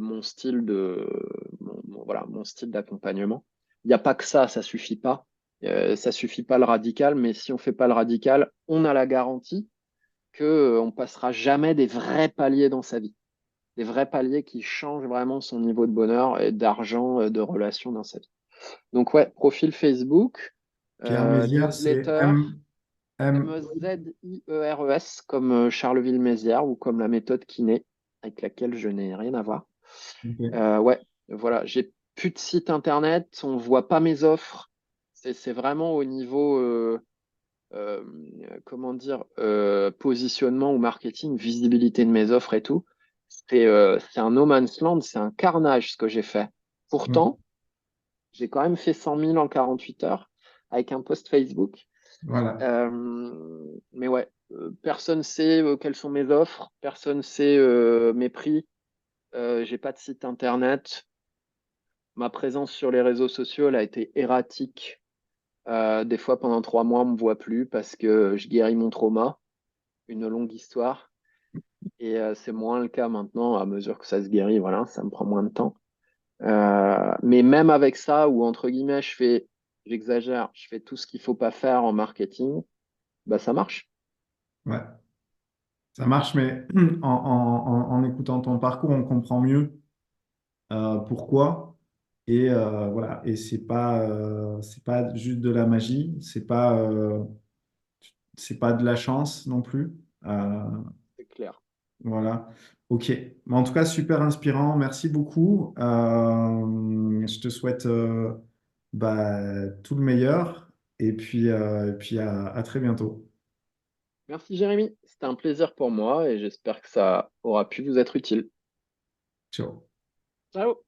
mon style d'accompagnement. Il n'y a pas que ça suffit pas. Ça suffit pas le radical, mais si on fait pas le radical, on a la garantie que on passera jamais des vrais paliers dans sa vie, des vrais paliers qui changent vraiment son niveau de bonheur et d'argent, de relations dans sa vie. Donc ouais, profil Facebook, Pierre Mézières, c'est newsletter, M. Mezieres comme Charleville-Mézières ou comme la méthode Kiné avec laquelle je n'ai rien à voir. Ok. Ouais, voilà, j'ai plus de site internet, on voit pas mes offres. C'est vraiment au niveau, euh, comment dire, positionnement ou marketing, visibilité de mes offres et tout. C'est un no man's land, c'est un carnage ce que j'ai fait. Mm. Pourtant, j'ai quand même fait 100 000 en 48 heures avec un post Facebook. Voilà. Mais ouais, personne sait quelles sont mes offres, personne sait mes prix. J'ai pas de site internet. Ma présence sur les réseaux sociaux elle a été erratique. Des fois, pendant 3 mois, on me voit plus parce que je guéris mon trauma, une longue histoire. Et c'est moins le cas maintenant à mesure que ça se guérit. Voilà, ça me prend moins de temps. Mais même avec ça, où entre guillemets, j'exagère, je fais tout ce qu'il faut pas faire en marketing, bah ça marche. Ouais. Ça marche, mais en écoutant ton parcours, on comprend mieux pourquoi. Et voilà. Et c'est pas juste de la magie, c'est pas de la chance non plus. Euh, C'est clair. voilà. Ok. Mais en tout cas, super inspirant. Merci beaucoup. Je te souhaite tout le meilleur. Et puis à très bientôt. Merci Jérémy, c'était un plaisir pour moi et j'espère que ça aura pu vous être utile. Ciao. Ciao!